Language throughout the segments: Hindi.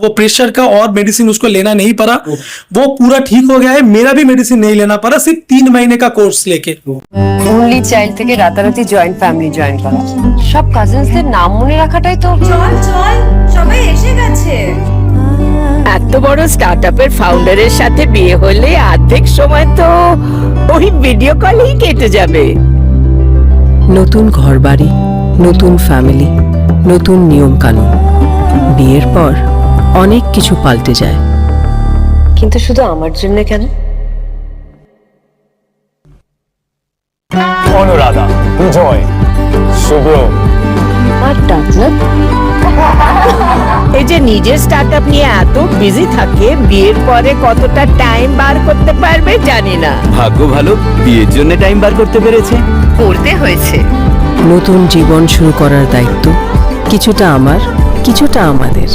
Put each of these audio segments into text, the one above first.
वो प्रेशर का और मेडिसिन उसको लेना नहीं पड़ा, वो पूरा ठीक हो गया है। मेरा भी मेडिसिन नहीं लेना पड़ा, सिर्फ 3 महीने का कोर्स लेके। অনলি চাইল্ড থেকে রাতারাতি জয়েন্ট ফ্যামিলি জয়েন করা, সব কাজিনসদের নাম মনে রাখাটাই তো। চল চল সবাই এসে গেছে। এত বড় স্টার্টআপের ফাউন্ডারের সাথে বিয়ে হলে অর্ধেক সময় তো ওই ভিডিও কলেই কেটে যাবে। নতুন ঘরবাড়ি, নতুন ফ্যামিলি, নতুন নিয়ম কানুন, বিয়ের পর অনেক কিছু পাল্টে যায়। কিন্তু শুধু আমার জন্য কেন? অনুরাধা, জয়, শুভ্র আর ডাকনা এই যে নিজের স্টার্টআপ নিয়ে এত বিজি থাকে, বিয়ের পরে কতটা টাইম বার করতে পারবে জানি না। ভাগ্য ভালো, বিয়ের জন্য টাইম বার করতে পেরেছে। করতে হয়েছে। নতুন জীবন শুরু করার দায়িত্ব কিছুটা আমার, কিছুটা আমাদের।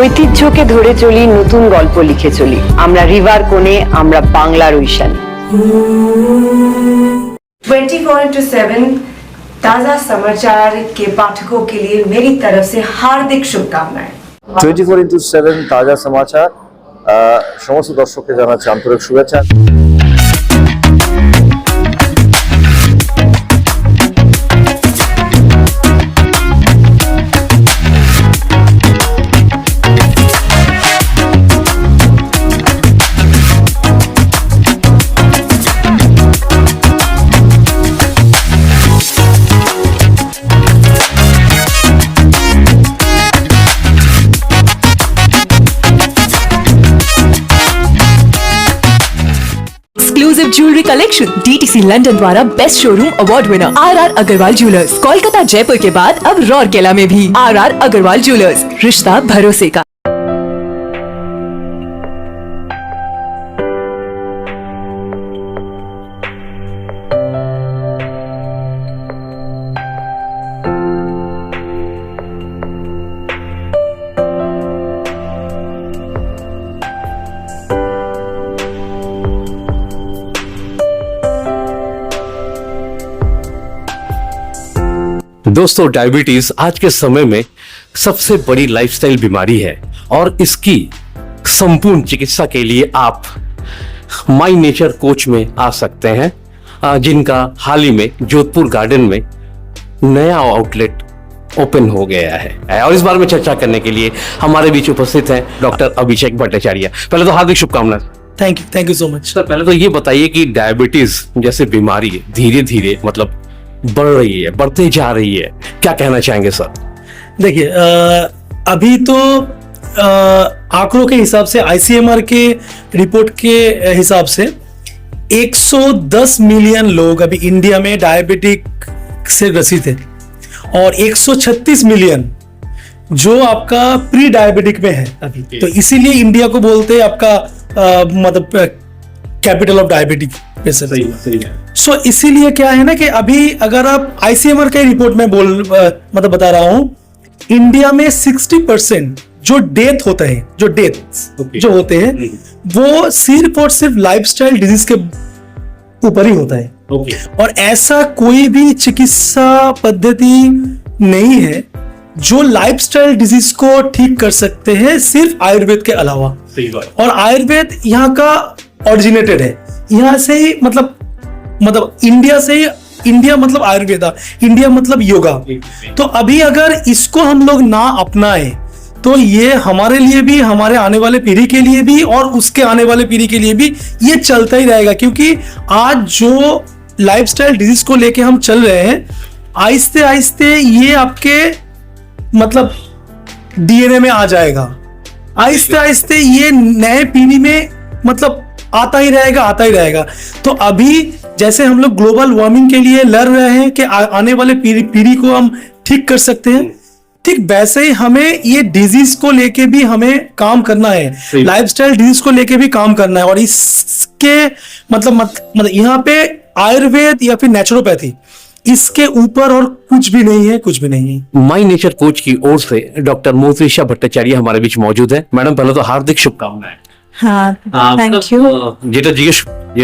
ঐতিহ্যকে ধরে চলি, নতুন গল্প লিখে চলি। আমরা রিভার কোণে, আমরা বাংলার ঐশানী। 24/7 ताजा समाचार के पाठकों के लिए मेरी तरफ से हार्दिक शुभकामनाएं। 24/7 তাজা সমাচার সমস্ত দর্শককে জানাচ্ছি আন্তরিক শুভেচ্ছা। Exclusive jewellery collection DTC London द्वारा best showroom award winner RR Agarwal jewellers, Kolkata Jaipur के बाद अब रौरकेला में भी RR अग्रवाल ज्वेलर्स, रिश्ता भरोसे का। दोस्तों, डायबिटीज आज के समय में सबसे बड़ी लाइफस्टाइल बीमारी है और इसकी संपूर्ण चिकित्सा के लिए आप माई नेचर कोच में आ सकते हैं, जिनका हाल ही में जोधपुर गार्डन में नया आउटलेट ओपन हो गया है। और इस बारे में चर्चा करने के लिए हमारे बीच उपस्थित हैं डॉक्टर अभिषेक भट्टाचार्य। पहले तो हार्दिक शुभकामनाएं। Thank you so much sir, पहले तो ये बताइए कि डायबिटीज जैसे बीमारी धीरे धीरे मतलब बढ़ रही है, बढ़ते जा रही है, क्या कहना चाहेंगे सर? देखिए, अभी तो आंकड़ों के हिसाब से, ICMR के रिपोर्ट के हिसाब से 110 मिलियन लोग अभी इंडिया में डायबिटिक से ग्रसित है और 136 मिलियन जो आपका प्री डायबिटिक में है अभी। तो इसीलिए इंडिया को बोलते हैं आपका मतलब कैपिटल ऑफ डायबिटिक। सो इसीलिए क्या है ना कि अभी अगर आप ICMR के रिपोर्ट में मतलब बता रहा हूं, इंडिया में 60% जो डेथ होता है, जो होते हैं वो सिर्फ और सिर्फ लाइफस्टाइल डिजीज के ऊपर ही होता है। और ऐसा कोई भी चिकित्सा पद्धति नहीं है जो लाइफस्टाइल डिजीज को ठीक कर सकते हैं, सिर्फ आयुर्वेद के अलावा। और आयुर्वेद यहाँ का ओरिजिनेटेड है, यहाँ से ही मतलब इंडिया से ही, इंडिया मतलब आयुर्वेदा, इंडिया मतलब योगा। तो अभी अगर इसको हम लोग ना अपनाएं तो ये हमारे लिए भी, हमारे आने वाले पीढ़ी के लिए भी और उसके आने वाले पीढ़ी के लिए भी ये चलता ही रहेगा। क्योंकि आज जो लाइफस्टाइल डिजीज को लेके हम चल रहे हैं, आहिस्ते आहिस्ते ये आपके मतलब DNA में आ जाएगा, आहिस्ते आहिस्ते ये नए पीढ़ी में मतलब आता ही रहेगा। तो अभी जैसे हम लोग ग्लोबल वार्मिंग के लिए लड़ रहे हैं कि आने वाले पीढ़ी को हम ठीक कर सकते हैं, ठीक वैसे ही हमें ये डिजीज को लेके भी हमें काम करना है, लाइफस्टाइल डिजीज को लेके भी काम करना है। और इसके मतलब यहाँ पे आयुर्वेद या फिर नेचुरोपैथी, इसके ऊपर और कुछ भी नहीं है। माई नेचर कोच की ओर से डॉक्टर मोतिशा भट्टाचार्य हमारे बीच मौजूद है। मैडम, पहले तो हार्दिक शुभकामनाएं। Thank you. যেটা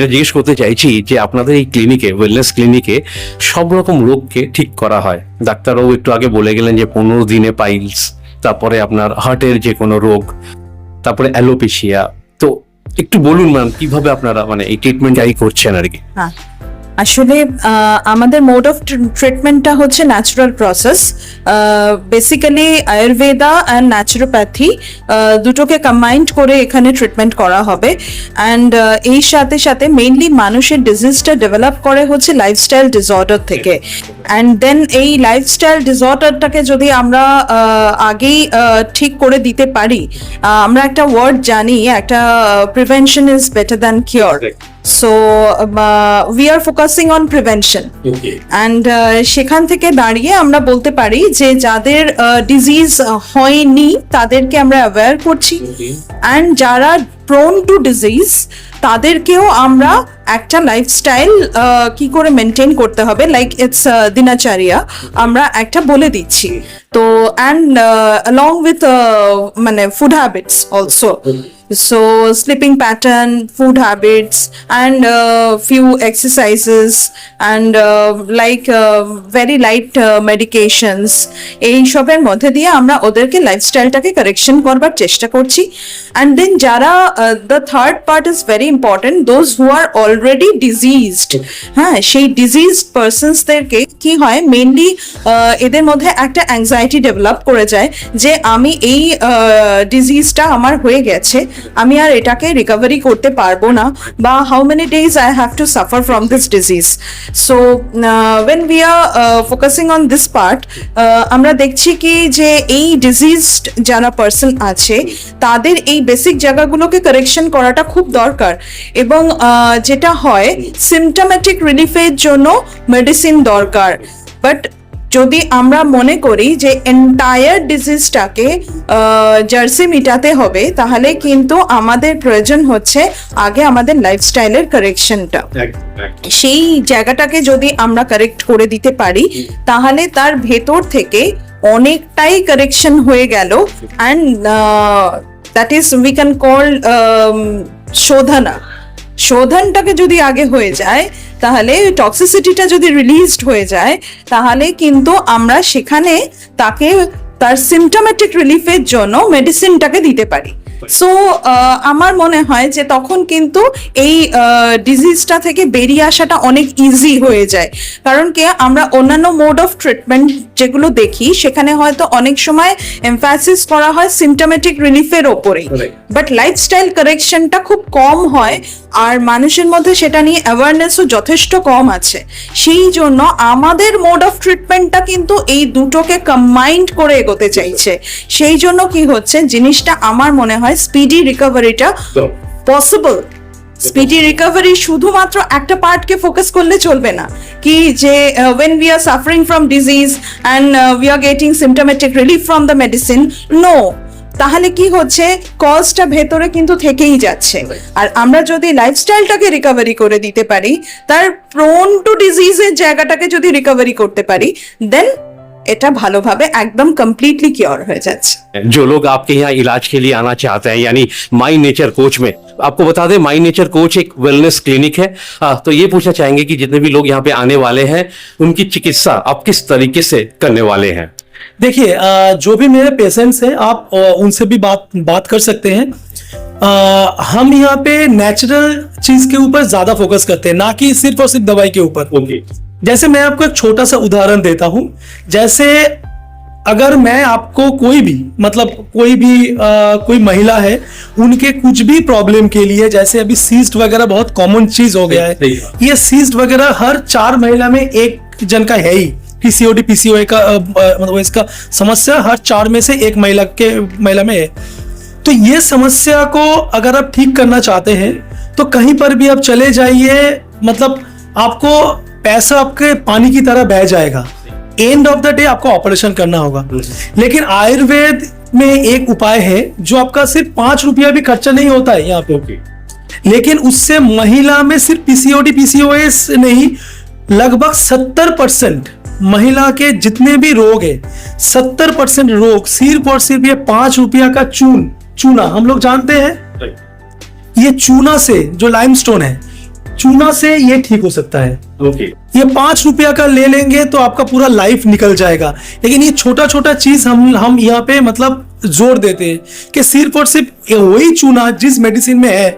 জিজ্ঞেস করতে চাইছি যে আপনাদের এই ক্লিনিকে, ওয়েলনেস ক্লিনিকে সব রকম রোগকে ঠিক করা হয়। ডাক্তারবাবু একটু আগে বলে গেলেন যে 15 দিনে পাইলস, তারপরে আপনার হার্টের যে কোনো রোগ, তারপরে অ্যালোপেশিয়া। তো একটু বলুন ম্যাম কিভাবে আপনারা মানে এই ট্রিটমেন্ট জারি করছেন আর কি। হ্যাঁ, আসলে আমাদের মোড অফ ট্রিটমেন্টটা হচ্ছে natural process. Basically Ayurveda and naturopathy দুটোকে কম্বাইন্ড করে এখানে ট্রিটমেন্ট করা হবে। অ্যান্ড এই সাথে সাথে মেইনলি মানুষের ডিজিজটা ডেভেলপ করে হচ্ছে লাইফস্টাইল ডিসঅর্ডার থেকে। অ্যান্ড দেন এই লাইফস্টাইল ডিসঅর্ডারটাকে যদি আমরা আগেই ঠিক করে দিতে পারি, আমরা একটা ওয়ার্ড জানি, একটা prevention is better than cure. So we are focusing on prevention. And সেখান থেকে দাঁড়িয়ে আমরা বলতে পারি যে যাদের ডিজিজ হয়নি তাদেরকে আমরা অ্যাওয়্যার করছি, অ্যান্ড যারা প্রোন টু ডিজিজ তাদেরকেও আমরা একটা লাইফস্টাইল কি করে মেনটেন করতে হবে, লাইক ইটস দিনাচার্য, আমরা একটা বলে দিচ্ছি। তো অ্যান্ড along with মানে food habits also, so sleeping pattern, food habits, and few exercises, and like very light medications, এই সবের মধ্যে দিয়ে আমরা ওদেরকে লাইফস্টাইলটাকে কারেকশন করবার চেষ্টা করছি। and then যারা the third part is very important, those who are already diseased, হ্যাঁ, সেই diseased personsদেরকে কি হয়, মেইনলি এদের মধ্যে একটা অ্যাংজাইটি ডেভেলপ করে যায় যে আমি এই ডিজিজটা আমার হয়ে গেছে, আমি আর এটাকে রিকভারি করতে পারবো না, বা how many days I have to suffer from this disease. So when we are focusing on this part, আমরা দেখছি কি যে এই ডিজিজড যারা পার্সন আছে তাদের এই বেসিক জায়গাগুলোকে কারেকশন করাটা খুব দরকার। এবং যেটা হয়, সিমটমেটিক রিলিফের জন্য মেডিসিন দরকার, বাট যদি আমরা মনে করি যে এন্টায়ার ডিজিজটাকে জার্সি মিটাতে হবে, তাহলে কিন্তু আমাদের প্রয়োজন হচ্ছে আগে আমাদের লাইফস্টাইলের কারেকশনটা। সেই জায়গাটাকে যদি আমরা কারেক্ট করে দিতে পারি, তাহলে তার ভেতর থেকে অনেকটাই কারেকশন হয়ে গেল। And that is we can call শোধনটাকে যদি আগে হয়ে যায়, তাহলে টক্সিসিটিটা যদি রিলিজড হয়ে যায়, তাহলে কিন্তু আমরা সেখানে তাকে তার সিমটমেটিক রিলিফের জন্য মেডিসিনটাকে দিতে পারি। সো আমার মনে হয় যে তখন কিন্তু এই ডিজিজটা থেকে বেরিয়ে আসাটা অনেক ইজি হয়ে যায়। কারণ কি, আমরা অন্যান্য মোড অফ ট্রিটমেন্ট যেগুলো দেখি, সেখানে হয়তো অনেক সময় এমফ্যাসিস করা হয় সিমটমেটিক রিলিফের ওপরেই, বাট লাইফস্টাইল কারেকশনটা খুব কম হয়, আর মানুষের মধ্যে সেটা নিয়ে অ্যাওয়ারনেসও যথেষ্ট কম আছে। সেই জন্য আমাদের মোড অফ ট্রিটমেন্টটা কিন্তু এই দুটোকে কম্বাইন্ড করে এগোতে চাইছে। সেই জন্য কি হচ্ছে, জিনিসটা আমার মনে হয় স্পিডি রিকভারিটা পসিবল। স্পিডি রিকভারি শুধুমাত্র একটা পার্টকে ফোকাস করলে চলবে না, কি যে when we are suffering from disease and we are getting symptomatic relief from the medicine, no, তাহলে কি হচ্ছে, কজটা ভেতরে কিন্তু থেকেই যাচ্ছে। আর আমরা যদি লাইফস্টাইলটাকে রিকভারি করে দিতে পারি, তার প্রোন টু ডিজিজের জায়গাটাকে যদি রিকভারি করতে পারি, দেন এটা ভালোভাবে একদম কমপ্লিটলি কিওর হয়ে যাচ্ছে। जो लोग आपके यहाँ इलाज के लिए आना चाहते हैं, यानी माई नेचर कोच में, आपको बता दें माई नेचर कोच एक वेलनेस क्लिनिक है। तो ये पूछना चाहेंगे कि जितने भी लोग यहाँ पे आने वाले हैं, उनकी चिकित्सा आप किस तरीके से करने वाले हैं? देखिए, जो भी मेरे पेशेंट्स हैं, आप उनसे भी बात कर सकते हैं। हम यहाँ पे नेचुरल चीज के ऊपर ज्यादा फोकस करते हैं, ना कि सिर्फ और सिर्फ दवाई के ऊपर। जैसे मैं आपको एक छोटा सा उदाहरण देता हूं, जैसे अगर मैं आपको कोई भी मतलब कोई महिला है, उनके कुछ भी प्रॉब्लम के लिए, जैसे अभी सीस्ट वगैरह बहुत कॉमन चीज हो गया है, ये सीस्ट वगैरह हर 4 महिला में एक जन का है ही। पीसीओडी पीसीओए का मतलब इसका समस्या हर 4 में से एक महिला में है। तो ये समस्या को अगर आप ठीक करना चाहते हैं, तो कहीं पर भी आप चले जाइए, मतलब आपको पैसा आपके पानी की तरह बह जाएगा, एंड ऑफ द डे आपको ऑपरेशन करना होगा। लेकिन आयुर्वेद में एक उपाय है जो आपका सिर्फ 5 रुपया भी खर्चा नहीं होता है यहाँ पे, लेकिन उससे महिला में सिर्फ पीसीओडी पीसीओएस नहीं, लगभग 70% महिला के जितने भी रोग है, 70% रोग सिर्फ और सिर्फ ये 5 रुपया का चूना, हम लोग जानते हैं, ये चूना से, जो लाइमस्टोन है, चूना से ये ठीक हो सकता है। ओके। ये 5 रुपया का ले लेंगे तो आपका पूरा लाइफ निकल जाएगा। लेकिन ये छोटा छोटा चीज हम यहाँ पे मतलब जोर देते हैं कि सिर्फ और सिर्फ वही चूना जिस मेडिसिन में है,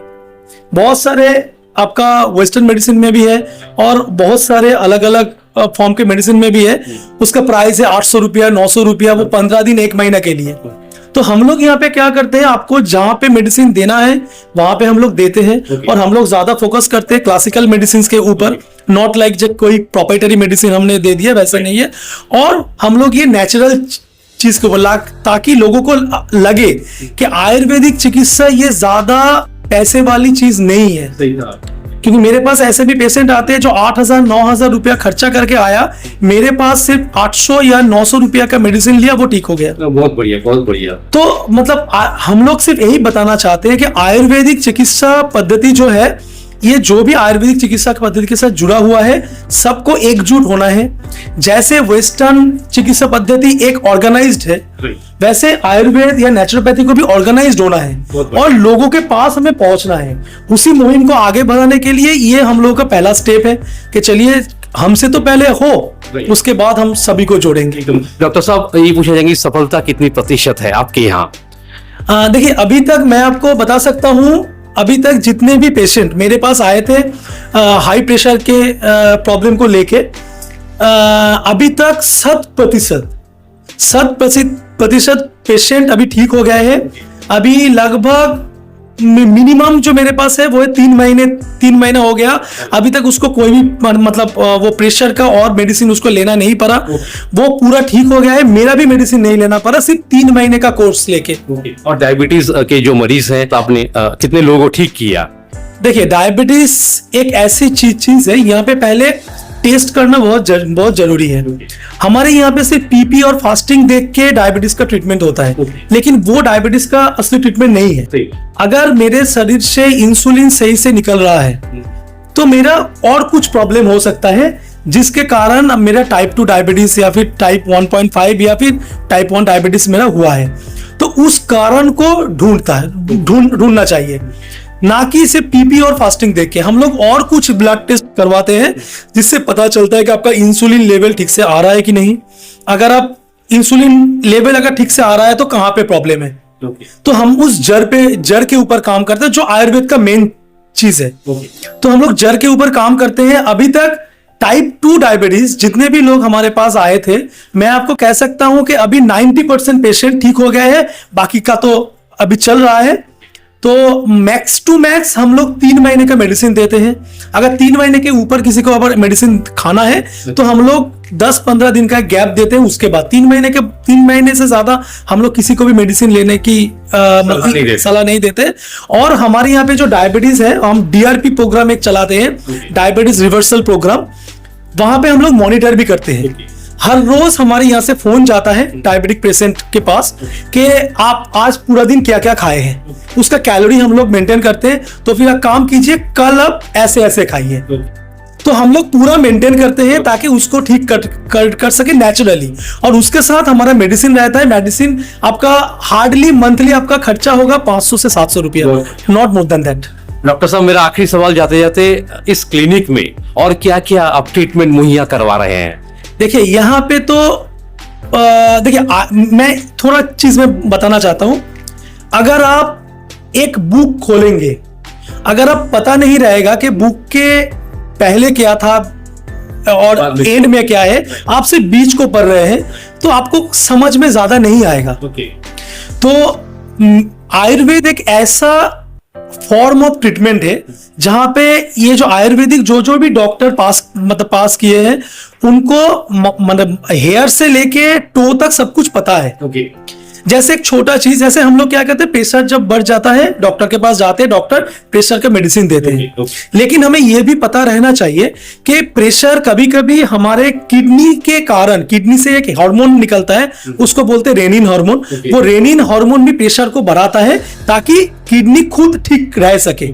बहुत सारे आपका वेस्टर्न मेडिसिन में भी है और बहुत सारे अलग अलग फॉर्म के मेडिसिन में भी है, उसका प्राइस है 800 रुपया, 900 रुपया, वो 15 दिन 1 महीना के लिए। तो हम लोग यहाँ पे क्या करते हैं, आपको जहां पे मेडिसिन देना है वहां पे हम लोग देते हैं। और हम लोग ज्यादा फोकस करते हैं क्लासिकल मेडिसिन के ऊपर, नॉट लाइक जब कोई प्रोप्राइटरी मेडिसिन हमने दे दिया वैसा नहीं है। और हम लोग ये नेचुरल चीज को बोला ताकि लोगों को लगे कि आयुर्वेदिक चिकित्सा ये ज्यादा पैसे वाली चीज नहीं है। क्योंकि मेरे पास ऐसे भी पेशेंट आते हैं जो 8,000 9,000 रुपया खर्चा करके आया, मेरे पास सिर्फ 800 या 900 रुपया का मेडिसिन लिया, वो ठीक हो गया। बहुत बढ़िया, बहुत बढ़िया। तो मतलब हम लोग सिर्फ यही बताना चाहते हैं कि आयुर्वेदिक चिकित्सा पद्धति जो है, ये जो भी आयुर्वेदिक चिकित्सा पद्धति के साथ जुड़ा हुआ है, सबको एकजुट होना है। जैसे वेस्टर्न चिकित्सा पद्धति एक ऑर्गेनाइज्ड है, वैसे आयुर्वेद या नेचुरोपैथी को भी ऑर्गेनाइज्ड होना है और लोगों के पास हमें पहुंचना है। उसी मुहिम को आगे बढ़ाने के लिए ये हम लोगों का पहला स्टेप है कि चलिए हमसे तो पहले हो, उसके बाद हम सभी को जोड़ेंगे। डॉक्टर साहब, ये पूछा जाएंगे सफलता कितनी प्रतिशत है आपके यहाँ? देखिए, अभी तक मैं आपको बता सकता हूँ, अभी तक जितने भी पेशेंट मेरे पास आए थे हाई प्रेशर के प्रॉब्लम को लेके, अभी तक 100% पेशेंट अभी ठीक हो गए हैं। अभी लगभग मिनिमम जो मेरे पास है वो है 3 महीने हो गया, अभी तक उसको कोई भी मतलब वो प्रेशर का और मेडिसिन उसको लेना नहीं पड़ा, वो पूरा ठीक हो गया है। मेरा भी मेडिसिन नहीं लेना पड़ा, सिर्फ 3 महीने का कोर्स लेके। और डायबिटीज के जो मरीज हैं, तो आपने कितने लोगों को ठीक किया? देखिए, डायबिटीज एक ऐसी चीज है, यहाँ पे पहले टेस्ट करना बहुत जरूरी है। हमारे यहाँ पे सिर्फ पीपी और फास्टिंग देख के डायबिटीज का ट्रीटमेंट होता है, लेकिन वो डायबिटीज का असली ट्रीटमेंट नहीं है। अगर मेरे शरीर से इंसुलिन सही से निकल रहा है तो मेरा और कुछ प्रॉब्लम हो सकता है, जिसके कारण मेरा टाइप 2 डायबिटीज या फिर टाइप 1.5 या फिर टाइप 1 डायबिटीज मेरा हुआ है। तो उस कारण को ढूंढना चाहिए, ना कि सिर्फ पीपी और फास्टिंग देख के। हम लोग और कुछ ब्लड टेस्ट करवाते हैं जिससे पता चलता है कि आपका इंसुलिन लेवल ठीक से आ रहा है कि नहीं। अगर आप इंसुलिन लेवल अगर ठीक से आ रहा है तो कहाँ पे प्रॉब्लम है, तो हम उस जड़ के ऊपर काम करते हैं, जो आयुर्वेद का मेन चीज है। तो हम लोग जड़ के ऊपर काम करते हैं। अभी तक टाइप 2 डायबिटीज जितने भी लोग हमारे पास आए थे, मैं आपको कह सकता हूं कि अभी 90% पेशेंट ठीक हो गए हैं, बाकी का तो अभी चल रहा है। तो मैक्स टू मैक्स हम लोग 3 महीने का मेडिसिन देते हैं। अगर 3 महीने के ऊपर किसी को अगर मेडिसिन खाना है तो हम लोग 10-15 दिन का गैप देते हैं, उसके बाद 3 महीने से ज्यादा हम लोग किसी को भी मेडिसिन लेने की सलाह नहीं देते। और हमारे यहाँ पे जो डायबिटीज है, हम DRP प्रोग्राम एक चलाते हैं, डायबिटीज रिवर्सल प्रोग्राम। वहां पे हम लोग मॉनिटर भी करते हैं। हर रोज हमारे यहाँ से फोन जाता है डायबिटिक पेशेंट के पास कि आप आज पूरा दिन क्या क्या खाए हैं, उसका कैलोरी हम लोग मेंटेन करते हैं। तो फिर आप काम कीजिए, कल आप ऐसे ऐसे खाइए। तो हम लोग पूरा मेंटेन करते हैं ताकि उसको ठीक कर सके नेचुरली। और उसके साथ हमारा मेडिसिन रहता है। मेडिसिन आपका हार्डली मंथली आपका खर्चा होगा 500 से 700 रुपया, not more than that. Doctor साहब, मेरा आखिरी सवाल जाते जाते, इस क्लिनिक में और क्या क्या आप ट्रीटमेंट मुहैया करवा रहे हैं? देखिए, यहाँ पे तो देखिए मैं थोड़ा चीज में बताना चाहता हूं। अगर आप एक बुक खोलेंगे, अगर आप पता नहीं रहेगा कि बुक के पहले क्या था और एंड में क्या है, आप सिर्फ बीच को पढ़ रहे हैं, तो आपको समझ में ज्यादा नहीं आएगा। तो आयुर्वेद एक ऐसा फॉर्म ऑफ ट्रीटमेंट है जहां पे ये जो आयुर्वेदिक जो भी डॉक्टर पास किए हैं, उनको मतलब हेयर से लेके टो तक सब कुछ पता है। जैसे एक छोटा चीज, जैसे हम लोग क्या कहते हैं, प्रेशर जब बढ़ जाता है डॉक्टर के पास जाते हैं, डॉक्टर प्रेशर का मेडिसिन देते हैं। लेकिन हमें यह भी पता रहना चाहिए कि प्रेशर कभी कभी हमारे किडनी के कारण, किडनी से एक हार्मोन निकलता है, उसको बोलते हैं रेनिन हार्मोन। वो रेनिन हार्मोन भी प्रेशर को बढ़ाता है ताकि किडनी खुद ठीक रह सके।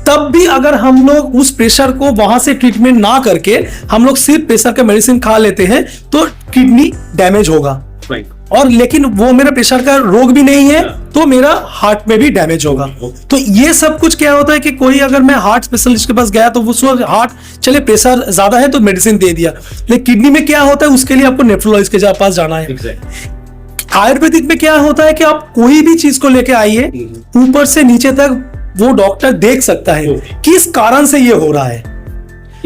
तब भी अगर हम लोग उस प्रेशर को वहां से ट्रीटमेंट ना करके हम लोग सिर्फ प्रेशर का मेडिसिन खा लेते हैं तो किडनी डैमेज होगा। और लेकिन वो मेरा प्रेशर का रोग भी नहीं है, तो मेरा हार्ट में भी डैमेज होगा। तो ये सब कुछ क्या होता है कि कोई अगर मैं हार्ट स्पेशलिस्ट के पास गया तो वो हार्ट चले प्रेशर ज्यादा है तो मेडिसिन दे दिया, लेकिन किडनी में क्या होता है उसके लिए आपको नेफ्रोलॉजिस्ट के पास जाना है। आयुर्वेदिक में क्या होता है कि आप कोई भी चीज को लेके आइए, ऊपर से नीचे तक वो डॉक्टर देख सकता है किस कारण से ये हो रहा है,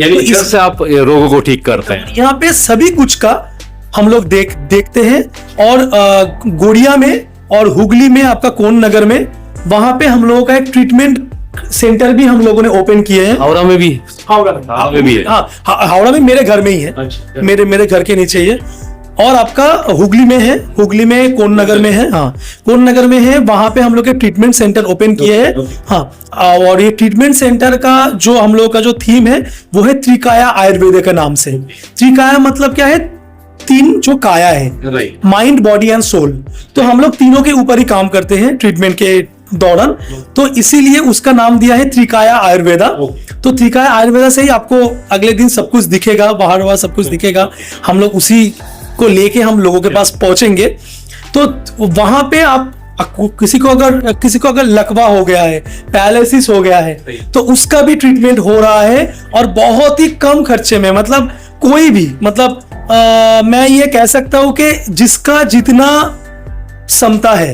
यानी तो इससे आप रोगों को ठीक करते हैं। यहाँ पे सभी कुछ का हम लोग देखते हैं। और गोड़िया में और हुगली में, आपका कोन नगर में, वहां पे हम लोगों का एक ट्रीटमेंट सेंटर भी हम लोगों ने ओपन किए हैं। हावड़ा में भी, हावड़ा में भी है। हाँ, हावड़ा में मेरे घर में ही है, मेरे घर के नीचे ही है। और आपका हुगली में है, हुगली में कोन नगर में है, हाँ कोन नगर में है, वहां पे हम लोग के ट्रीटमेंट सेंटर ओपन किए हैं। हाँ, और ये ट्रीटमेंट सेंटर का जो हम लोग का जो थीम है वो है त्रिकाया आयुर्वेद के नाम से। त्रिकाया मतलब क्या है, तीन जो काया है, माइंड बॉडी एंड सोल, तो हम लोग तीनों के ऊपर ही काम करते हैं ट्रीटमेंट के दौरान, तो इसीलिए उसका नाम दिया है त्रिकाया आयुर्वेदा। तो त्रिकाया आयुर्वेदा से ही आपको अगले दिन सब कुछ दिखेगा, बाहर वाहर सब कुछ दिखेगा। हम लोग उसी को लेके हम लोगों के पास पहुंचेंगे। तो वहां पे आप किसी को अगर लकवा हो गया है, पैरालिसिस हो गया है, तो उसका भी ट्रीटमेंट हो रहा है और बहुत ही कम खर्चे में। मतलब कोई भी, मतलब मैं ये कह सकता हूं कि जिसका जितना क्षमता है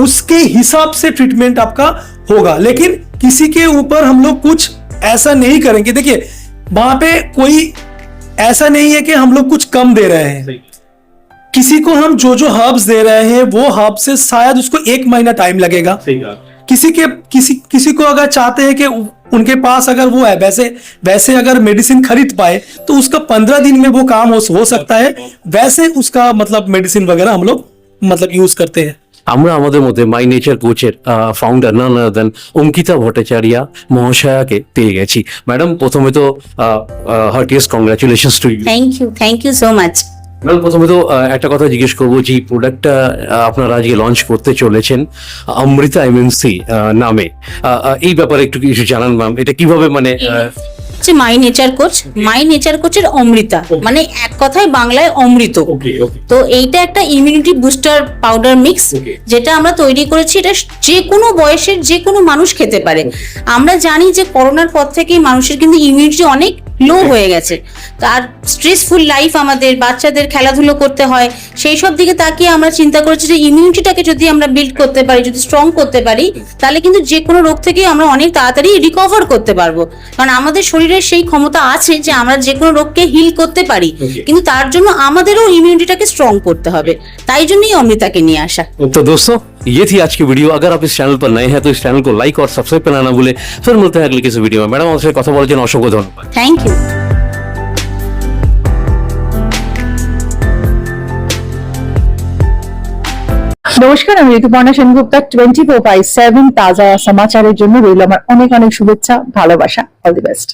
उसके हिसाब से ट्रीटमेंट आपका होगा, लेकिन किसी के ऊपर हम लोग कुछ ऐसा नहीं करेंगे। देखिए वहां पे कोई ऐसा नहीं है कि हम लोग कुछ कम दे रहे हैं, किसी को हम जो हर्ब्स दे रहे हैं वो हर्ब से शायद उसको 1 महीना टाइम लगेगा। किसी को अगर चाहते हैं कि उनके पास अगर वो है वैसे अगर मेडिसिन खरीद पाए तो उसका 15 दिन में वो काम हो सकता है, वैसे उसका मतलब मेडिसिन वगैरह हम लोग मतलब यूज करते हैं। আমরা আমাদের মধ্যে মাই নেচার কোচের founder none other than Ankita Bhattacharya মহাশয়াকে পেয়ে গেছি। ম্যাডাম প্রথমে তো heartiest congratulations to you. Thank you so much. Madam প্রথমে তো একটা কথা জিজ্ঞেস করবো, যে প্রোডাক্টটা আপনারা আজকে লঞ্চ করতে চলেছেন অমৃতা এমএনসি নামে, এই ব্যাপারে একটু কিছু জানান ম্যাম। এটা কিভাবে মানে মাই নেচার কোচের অমৃতা মানে এক কথায় বাংলায় অমৃত। তো এইটা একটা ইমিউনিটি বুস্টার পাউডার মিক্স, যেটা আমরা তৈরি করেছি। এটা যে কোনো বয়সের যে কোনো মানুষ খেতে পারে। আমরা জানি যে করোনার পর থেকেই মানুষের কিন্তু ইমিউনিটি অনেক লো হয়ে গেছে, আর স্ট্রেসফুল লাইফ, আমাদের বাচ্চাদের খেলাধুলো করতে হয়, সেই সব দিকে তাকিয়ে আমরা চিন্তা করেছি যে ইমিউনিটিটাকে যদি আমরা বিল্ড করতে পারি, যদি স্ট্রং করতে পারি, তাহলে কিন্তু যে কোনো রোগ থেকে আমরা অনেক তাড়াতাড়ি রিকভার করতে পারবো। কারণ আমাদের শরীরের সেই ক্ষমতা আছে যে আমরা যে কোনো রোগকে হিল করতে পারি, কিন্তু তার জন্য আমাদেরও ইমিউনিটিটাকে স্ট্রং করতে হবে। তাই জন্যই অমৃতাকে নিয়ে আসা। तो दोस्तों ये थी आज की वीडियो। अगर आप इस चैनल पर नए हैं तो इस चैनल को लाइक और सब्सक्राइब करना ना भूले। फिर मिलते हैं अगले किसी वीडियो में। मैडम आपसे কথা বলার জন্য অসংখ্য ধন্যবাদ। Thank you. নমস্কার, আমি ঋতুপর্ণা সেনগুপ্তা। 24/7 তাজা সমাচারের জন্য রইল আমার অনেক অনেক শুভেচ্ছা, ভালোবাসা। All the best.